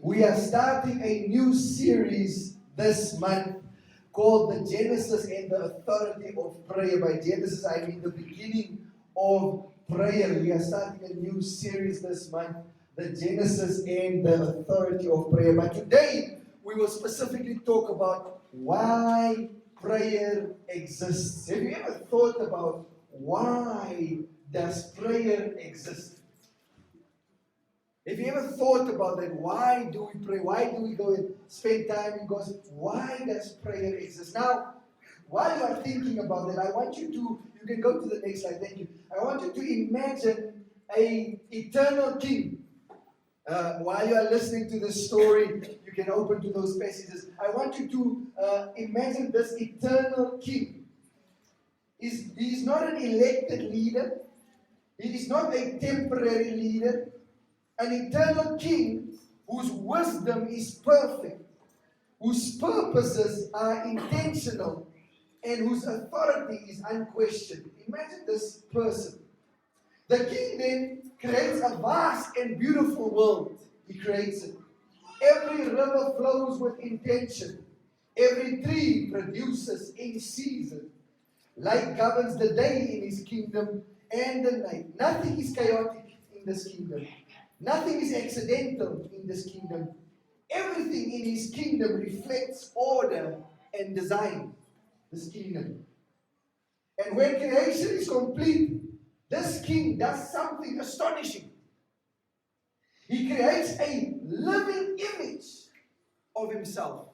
We are starting a new series this month called The Genesis and the Authority of Prayer. By Genesis, I mean the beginning of prayer. We are starting a new series this month, The Genesis and the Authority of Prayer. But today, we will specifically talk about why prayer exists. Have you ever thought about why does prayer exist? Have you ever thought about that? Why do we pray? Why do we go and spend time in God? Why does prayer exist? Now, while you are thinking about that, I want you can go to the next slide, thank you. I want you to imagine an eternal king. While you are listening to this story, you can open to those passages. I want you to imagine this eternal king. He's not an elected leader. He is not a temporary leader. An eternal king whose wisdom is perfect, whose purposes are intentional, and whose authority is unquestioned. Imagine this person. The king then creates a vast and beautiful world. He creates it. Every river flows with intention. Every tree produces in season. Light governs the day in his kingdom and the night. Nothing is chaotic in this kingdom. Nothing is accidental in this kingdom. Everything in his kingdom reflects order and design. This kingdom. And when creation is complete, this king does something astonishing. He creates a living image of himself.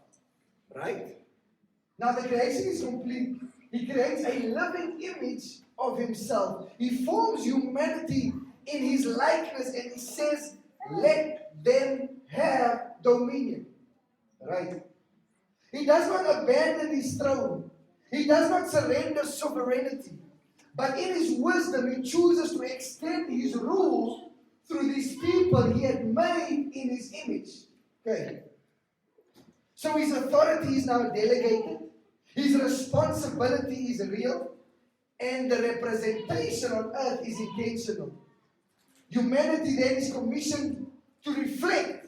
Right? Now the creation is complete. He creates a living image of himself. He forms humanity in his likeness, and he says, let them have dominion. Right? He does not abandon his throne. He does not surrender sovereignty. But in his wisdom, he chooses to extend his rule through these people he had made in his image. Okay. So his authority is now delegated. His responsibility is real. And the representation on earth is intentional. Humanity then is commissioned to reflect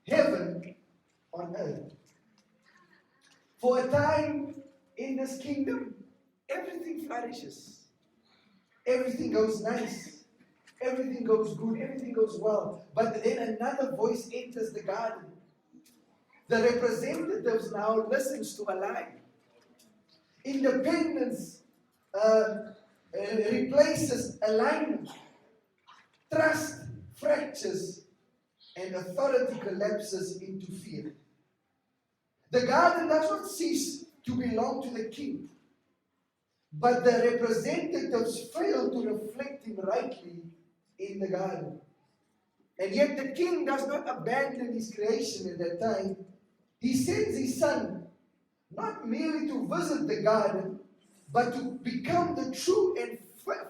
heaven on earth. For a time in this kingdom, everything flourishes. Everything goes nice. Everything goes good. Everything goes well. But then another voice enters the garden. The representatives now listens to a lie. Independence replaces alignment. Trust fractures, and authority collapses into fear. The garden does not cease to belong to the king, but the representatives fail to reflect him rightly in the garden. And yet the king does not abandon his creation at that time. He sends his son, not merely to visit the garden, but to become the true and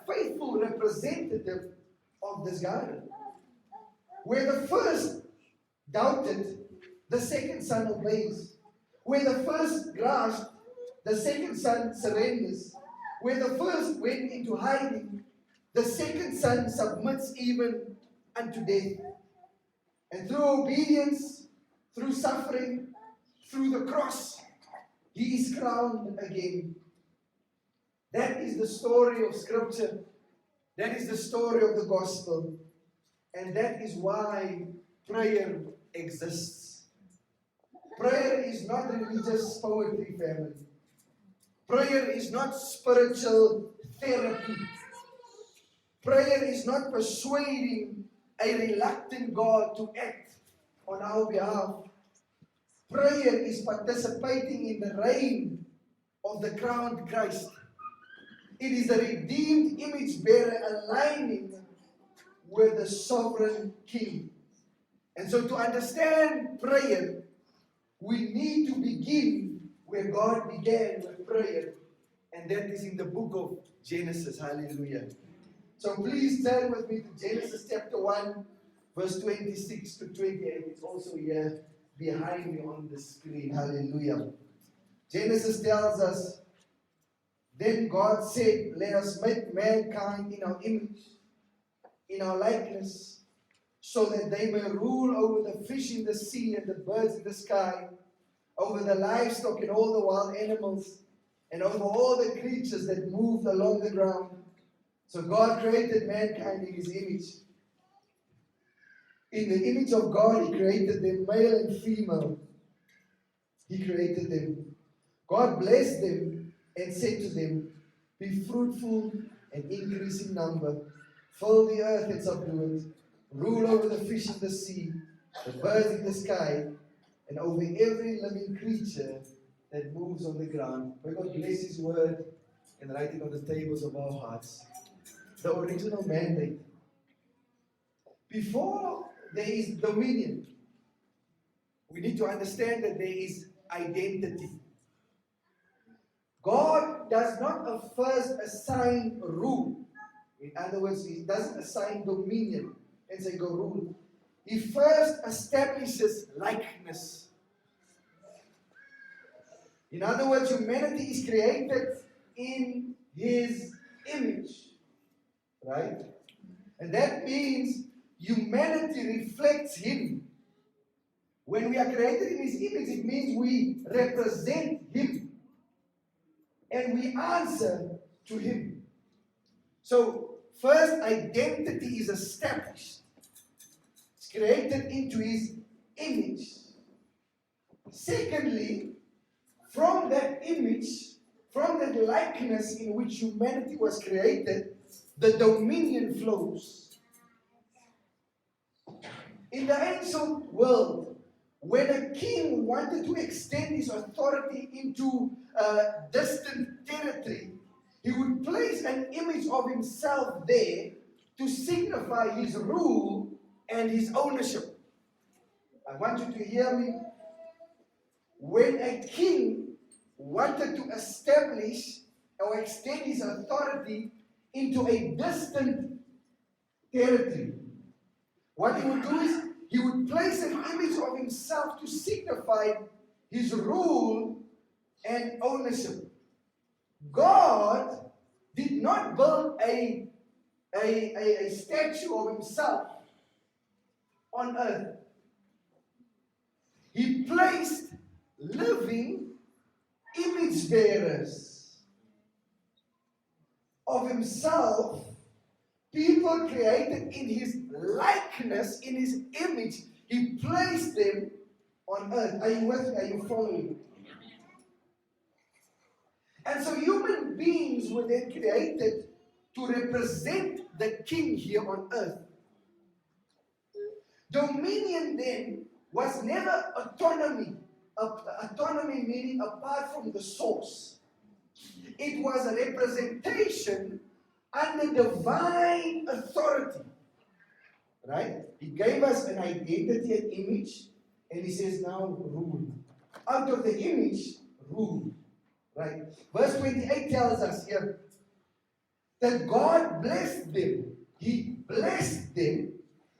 faithful representative of this garden. Where the first doubted, the second son obeys. Where the first grasped, the second son surrenders. Where the first went into hiding, the second son submits even unto death. And through obedience, through suffering, through the cross, he is crowned again. That is the story of Scripture. That is the story of the gospel. And that is why prayer exists. Prayer is not religious poetry, family. Prayer is not spiritual therapy. Prayer is not persuading a reluctant God to act on our behalf. Prayer is participating in the reign of the crowned Christ. It is the redeemed image bearer aligning with the sovereign king. And so to understand prayer, we need to begin where God began with prayer. And that is in the book of Genesis. Hallelujah. So please turn with me to Genesis chapter 1, verse 26 to 28. It's also here behind me on the screen. Hallelujah. Genesis tells us, then God said, let us make mankind in our image, in our likeness, so that they may rule over the fish in the sea and the birds in the sky, over the livestock and all the wild animals, and over all the creatures that move along the ground. So God created mankind in His image. In the image of God, He created them, male and female. He created them. God blessed them and said to them, "Be fruitful and increase in number. Fill the earth and subdue it. Rule over the fish in the sea, the birds in the sky, and over every living creature that moves on the ground." May God bless His word and write it on the tables of our hearts. The original mandate. Before there is dominion, we need to understand that there is identity. God does not first assign rule. In other words, He doesn't assign dominion and say, "Go rule." He first establishes likeness. In other words, humanity is created in His image. Right? And that means humanity reflects Him. When we are created in His image, it means we represent Him. And we answer to Him. So, first, identity is established. It's created into His image. Secondly, from that image, from that likeness in which humanity was created, the dominion flows. In the ancient world, when a king wanted to extend his authority into a distant territory, he would place an image of himself there to signify his rule and his ownership. I want you to hear me. When a king wanted to establish or extend his authority into a distant territory, what he would do is he would place an image of himself to signify his rule and ownership. God did not build a statue of Himself on earth. He placed living image bearers of Himself, people created in His likeness, in His image. He placed them on earth. Are you with me? Are you following? And so human beings were then created to represent the King here on earth. Dominion then was never autonomy. Autonomy meaning apart from the source. It was a representation under divine authority. Right? He gave us an identity and image, and He says, now rule. Out of the image, rule. Right? Verse 28 tells us here that God blessed them. He blessed them,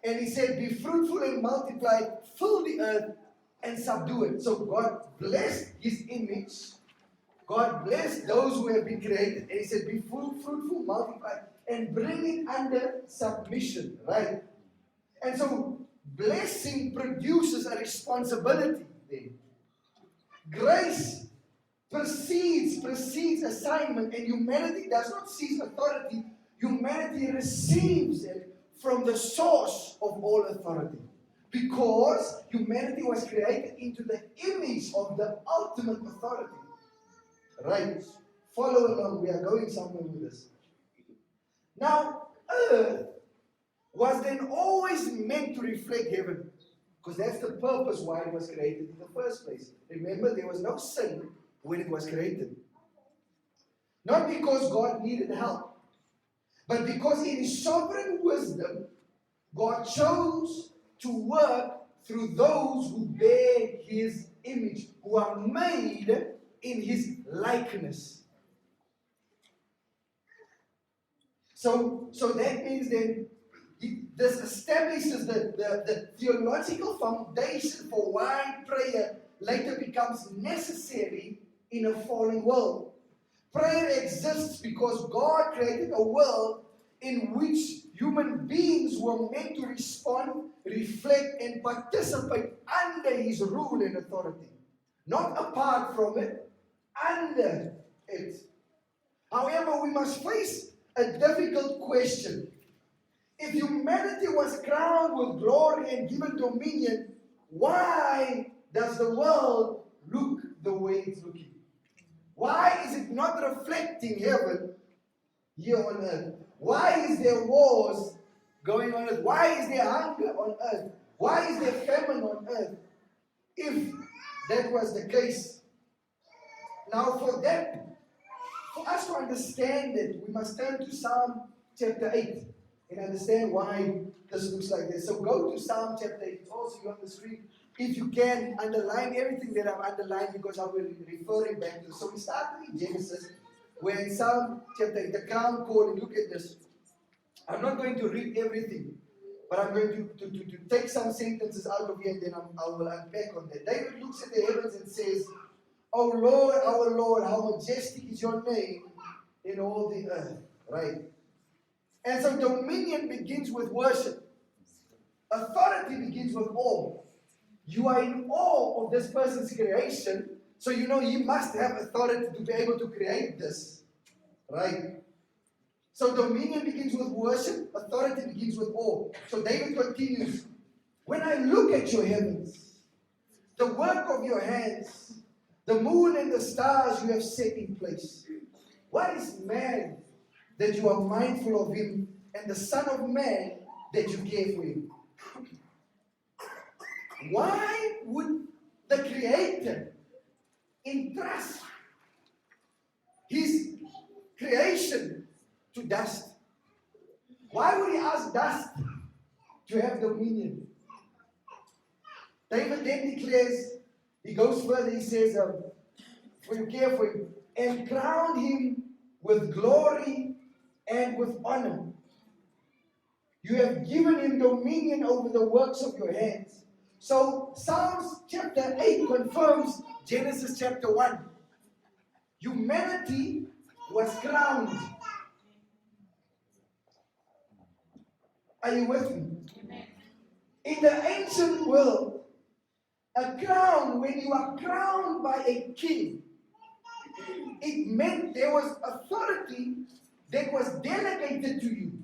and He said, "Be fruitful and multiply, fill the earth and subdue it." So God blessed His image. God blessed those who have been created, and He said, "Be fruitful, multiply, and bring it under submission." Right? And so blessing produces a responsibility there. Grace precedes assignment, and humanity does not seize authority. Humanity receives it from the source of all authority. Because humanity was created into the image of the ultimate authority. Right? Follow along. We are going somewhere with this. Now, earth was then always meant to reflect heaven. Because that's the purpose why it was created in the first place. Remember, there was no sin when it was created. Not because God needed help, but because in His sovereign wisdom, God chose to work through those who bear His image, who are made in His likeness. So that means then this establishes the theological foundation for why prayer later becomes necessary in a fallen world. Prayer exists because God created a world in which human beings were meant to respond, reflect, and participate under his rule and authority. Not apart from it, under it. However, we must face a difficult question. If humanity was crowned with glory and given dominion, why does the world look the way it's looking? Why is it not reflecting heaven here on earth? Why is there wars going on earth? Why is there hunger on earth? Why is there famine on earth? If that was the case. Now for us to understand it, we must turn to Psalm chapter 8 and understand why this looks like this. So go to Psalm chapter 8. It's also on the screen. If you can, underline everything that I've underlined because I will be referring back to it. So we start in Genesis, where in Psalm chapter 8, the crown calling, look at this. I'm not going to read everything, but I'm going to take some sentences out of here and then I will unpack on that. David looks at the heavens and says, "O Lord, our Lord, how majestic is your name in all the earth." Right? And so dominion begins with worship. Authority begins with awe. You are in awe of this person's creation, so you know you must have authority to be able to create this. Right? So dominion begins with worship, authority begins with awe. So David continues, "When I look at your heavens, the work of your hands, the moon and the stars you have set in place. What is man that you are mindful of him, and the Son of Man that you care for him?" Why would the Creator entrust his creation to dust? Why would he ask dust to have dominion? David then declares, he goes further, he says, "For you care for him, and crown him with glory and with honor. You have given him dominion over the works of your hands." So Psalms chapter 8 confirms Genesis chapter 1. Humanity was crowned. Are you with me? In the ancient world, a crown, when you are crowned by a king, it meant there was authority that was delegated to you.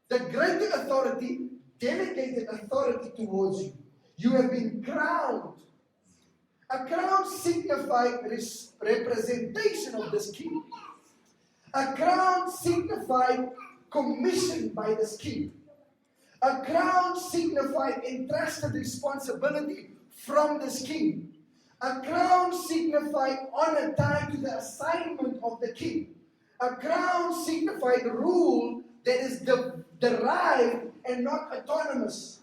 The greater authority delegated authority towards you. You have been crowned. A crown signified representation of this king. A crown signified commission by this king. A crown signified entrusted responsibility from this king. A crown signified honor tied to the assignment of the king. A crown signified rule that is derived and not autonomous.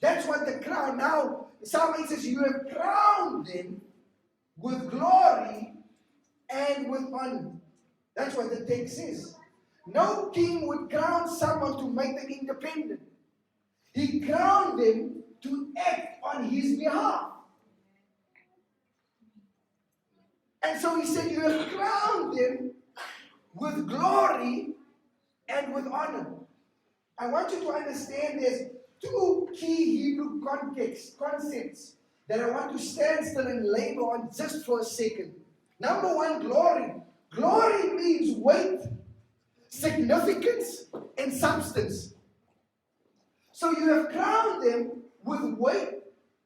That's what the crown. Now, Psalm 8 says, "You have crowned them with glory and with honor." That's what the text says. No king would crown someone to make them independent. He crowned them to act on his behalf. And so he said, "You have crowned them with glory and with honor." I want you to understand there's two key Hebrew concepts that I want to stand still and labor on just for a second. Number one, glory. Glory means weight, significance, and substance. So you have crowned them with weight,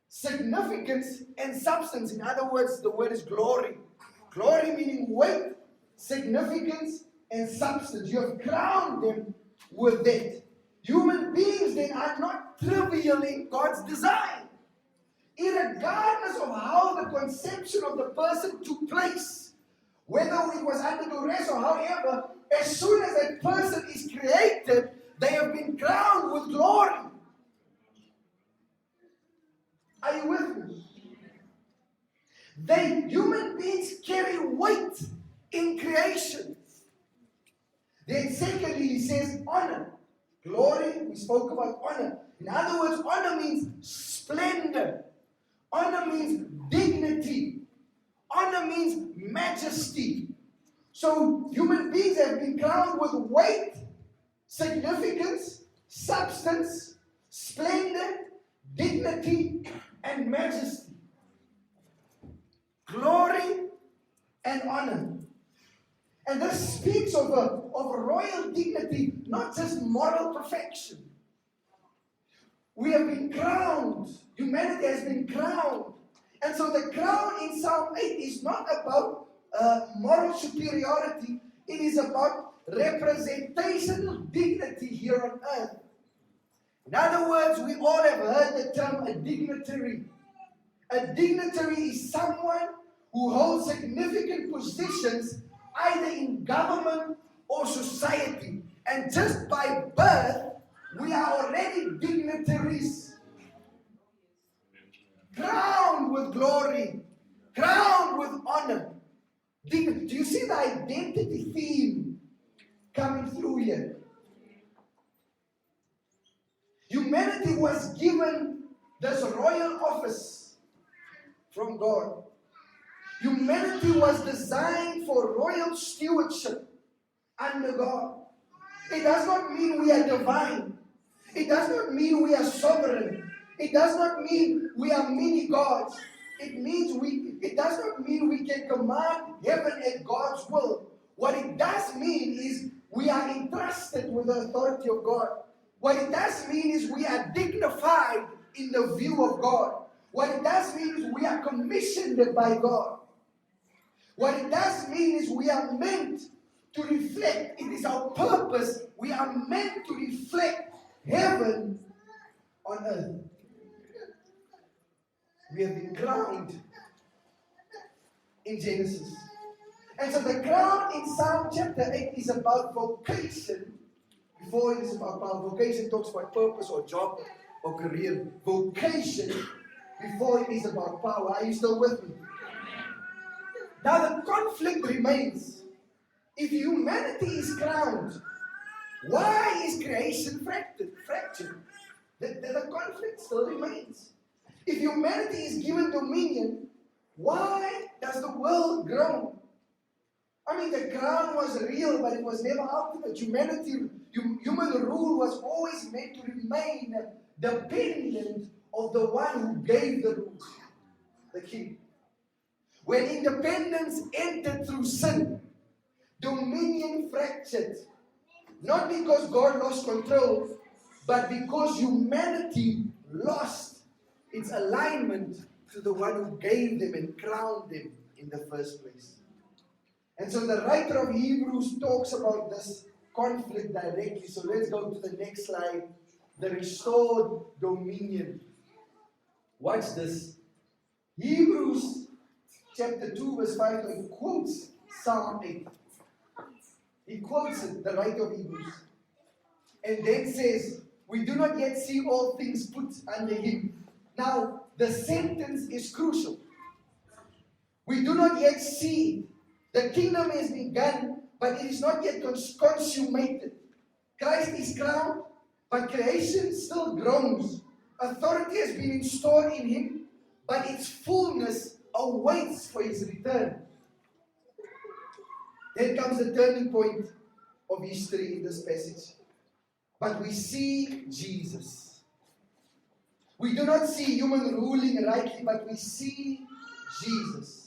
significance, and substance. In other words, the word is glory. Glory meaning weight, significance, and substance. You have crowned them with that. Human beings then are not trivially God's design. Irregardless of how the conception of the person took place, whether it was under duress or however, as soon as a person is created, they have been crowned with glory. Are you with me? Human beings carry weight in creation. Then secondly, he says honor. Glory, we spoke about honor. In other words, honor means splendor. Honor means dignity. Honor means majesty. So human beings have been crowned with weight, significance, substance, splendor, dignity, and majesty. Glory and honor. And this speaks of a royal dignity, not just moral perfection. We have been crowned. Humanity has been crowned. And so the crown in Psalm 8 is not about moral superiority. It is about representational dignity here on earth. In other words, we all have heard the term a dignitary. A dignitary is someone who holds significant positions either in government or society. And just by birth, we are already dignitaries. Crowned with glory, crowned with honor. Do you see the identity theme coming through here? Humanity was given this royal office from God. Humanity was designed for royal stewardship under God. It does not mean we are divine. It does not mean we are sovereign. It does not mean we are mini gods. It does not mean we can command heaven at God's will. What it does mean is we are entrusted with the authority of God. What it does mean is we are dignified in the view of God. What it does mean is we are commissioned by God. What it does mean is we are meant to reflect. It is our purpose. We are meant to reflect heaven on earth. We have been crowned in Genesis. And so the crown in Psalm chapter 8 is about vocation. Before it is about power. Vocation talks about purpose or job or career. Vocation before it is about power. Are you still with me? Now the conflict remains. If humanity is crowned, why is creation fractured? The conflict still remains. If humanity is given dominion, why does the world groan? I mean, the crown was real, but it was never ultimate. Human rule was always meant to remain dependent of the one who gave the rules, the king. When independence entered through sin, dominion fractured. Not because God lost control, but because humanity lost its alignment to the one who gave them and crowned them in the first place. And so the writer of Hebrews talks about this conflict directly. So let's go to the next slide. The restored dominion. Watch this. Hebrews chapter 2 verse 5, he quotes Psalm 8. He quotes it, the writer of Hebrews. And then says, we do not yet see all things put under him. Now, the sentence is crucial. We do not yet see. The kingdom has begun, but it is not yet consummated. Christ is crowned, but creation still groans. Authority has been installed in him, but its fullness awaits for his return. Then comes the turning point of history in this passage. But we see Jesus. We do not see human ruling rightly, but we see Jesus.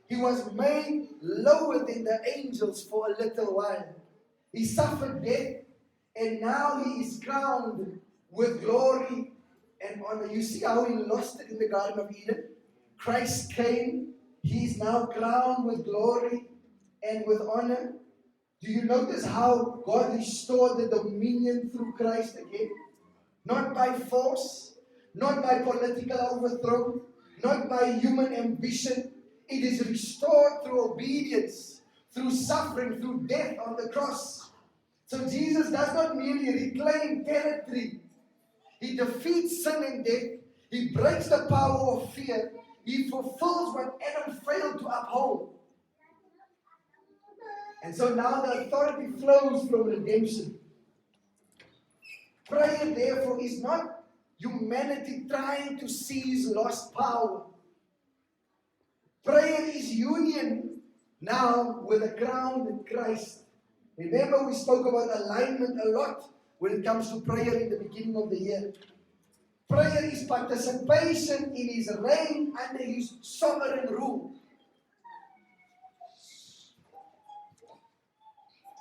He was made lower than the angels for a little while. He suffered death, and now he is crowned with glory and honor. You see how he lost it in the Garden of Eden? Christ came. He is now crowned with glory and with honor. Do you notice how God restored the dominion through Christ again? Not by force, not by political overthrow, not by human ambition. It is restored through obedience, through suffering, through death on the cross. So Jesus does not merely reclaim territory. He defeats sin and death. He breaks the power of fear. He fulfills what Adam failed to uphold. And so now the authority flows from redemption. Prayer, therefore, is not humanity trying to seize lost power. Prayer is union now with the crowned Christ. Remember, we spoke about alignment a lot when it comes to prayer in the beginning of the year. Prayer is participation in His reign under His sovereign rule.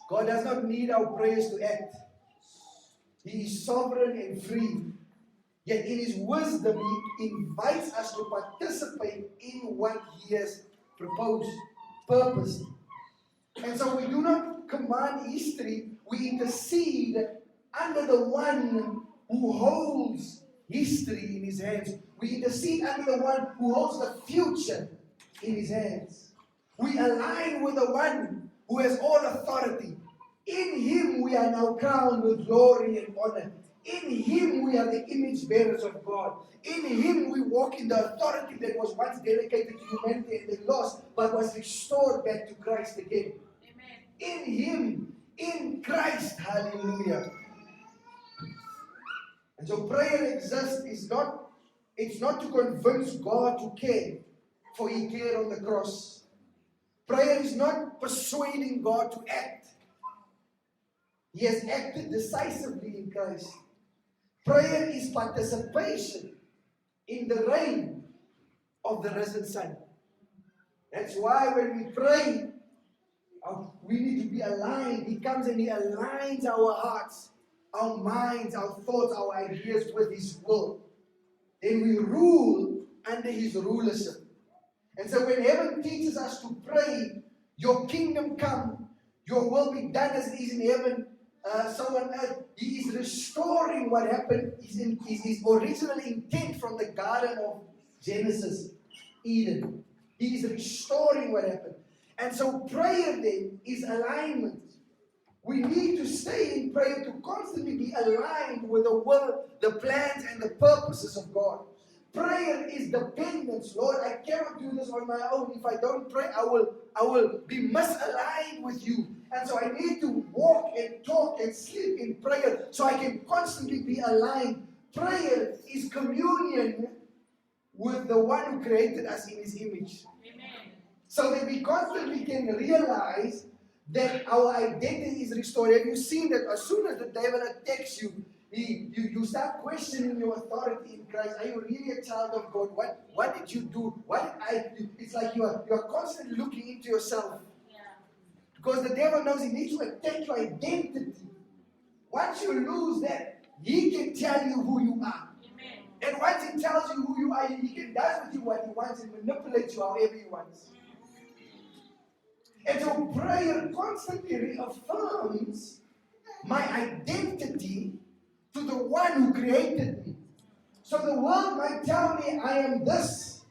God does not need our prayers to act. He is sovereign and free. Yet in His wisdom, He invites us to participate in what He has proposed, purposed. And so we do not command history, we intercede under the one who holds history in His hands. We intercede under the one who holds the future in His hands. We align with the one who has all authority. In Him we are now crowned with glory and honor. In Him we are the image bearers of God. In Him we walk in the authority that was once dedicated to humanity and they lost, but was restored back to Christ again. Amen. In Him, in Christ, hallelujah. And so prayer exists it's not to convince God to care, for He cared on the cross. Prayer is not persuading God to act. He has acted decisively in Christ. Prayer is participation in the reign of the risen Son. That's why when we pray, we need to be aligned. He comes and He aligns our hearts, our minds, our thoughts, our ideas with His will. Then we rule under His rulership. And so when heaven teaches us to pray, your kingdom come, your will be done as it is in heaven, so on earth, He is restoring what happened, his original intent from the Garden of Genesis, Eden. He is restoring what happened. And so prayer then is alignment. We need to stay in prayer to constantly be aligned with the will, the plans, and the purposes of God. Prayer is dependence. Lord, I cannot do this on my own. If I don't pray, I will be misaligned with you. And so I need to walk and talk and sleep in prayer so I can constantly be aligned. Prayer is communion with the one who created us in His image. Amen. So that we constantly can realize that our identity is restored. Have you seen that as soon as the devil attacks you, you start questioning your authority in Christ. Are you really a child of God? What did you do? What did I do? It's like you are constantly looking into yourself. Yeah. Because the devil knows he needs to attack your identity. Once you lose that, he can tell you who you are. Amen. And once he tells you who you are, he can do with you what he wants and manipulate you however he wants. And so prayer constantly reaffirms my identity to the one who created me. So the world might tell me I am this.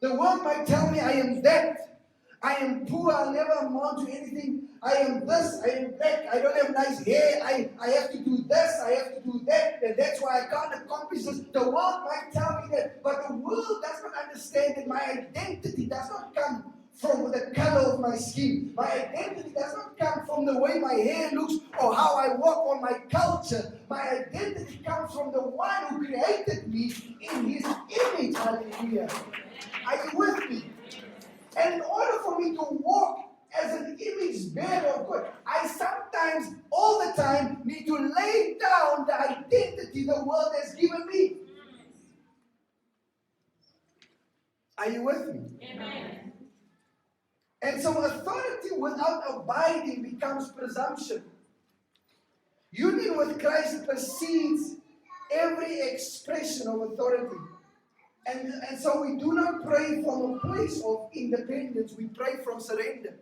The world might tell me I am that. I am poor, I'll never amount to anything. I am this, I am that. I don't have nice hair. I have to do this, I have to do that. And that's why I can't accomplish this. The world might tell me that. But the world does not understand that my identity does not come from the color of my skin. My identity does not come from the way my hair looks or how I walk on my culture. My identity comes from the one who created me in His image. Hallelujah. Are you with me? And in order for me to walk as an image bearer of God, I sometimes, all the time, need to lay down the identity the world has given me. Are you with me? Amen. And so authority without abiding becomes presumption. Union with Christ precedes every expression of authority. And so we do not pray from a place of independence. We pray from surrender.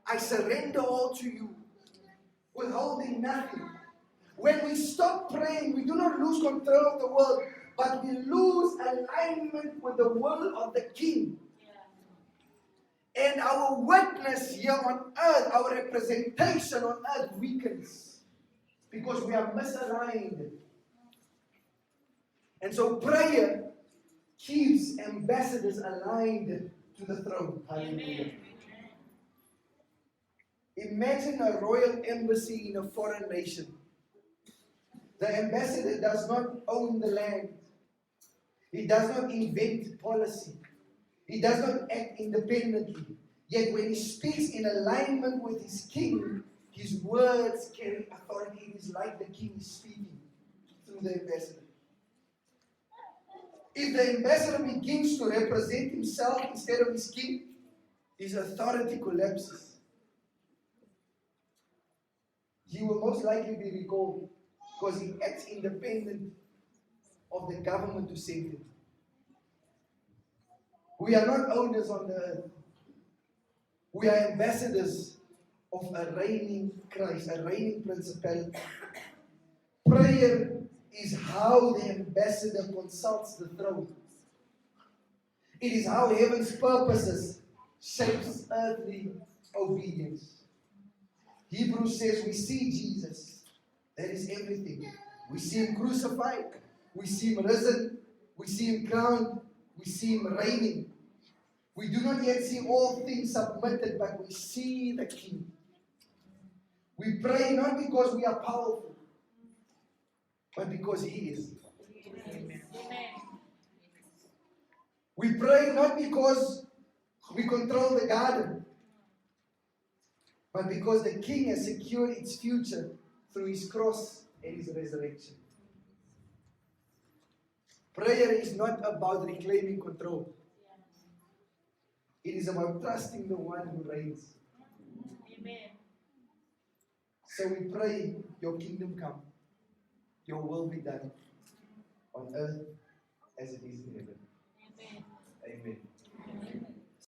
I surrender all to you, withholding nothing. When we stop praying, we do not lose control of the world, but we lose alignment with the will of the King. And our witness here on earth, our representation on earth weakens because we are misaligned. And so prayer keeps ambassadors aligned to the throne. Hallelujah. Imagine a royal embassy in a foreign nation. The ambassador does not own the land. He does not invent policy. He does not act independently. Yet when he speaks in alignment with his king, His words carry authority. It is like the king is speaking through the ambassador. If the ambassador begins to represent himself instead of his king, his authority collapses. He will most likely be recalled because he acts independent of the government to send him. We are not owners on the earth. We are ambassadors of a reigning Christ, a reigning principality. Prayer is how the ambassador consults the throne. It is how heaven's purposes shapes earthly obedience. Hebrews says we see Jesus. That is everything. We see him crucified. We see him risen. We see him crowned. We see him reigning. We do not yet see all things submitted, but we see the King. We pray not because we are powerful, but because he is. Amen. We pray not because we control the garden, but because the King has secured its future through his cross and his resurrection. Prayer is not about reclaiming control. It is about trusting the one who reigns. Amen. So we pray, your kingdom come, your will be done on earth as it is in heaven. Amen. Amen. Amen.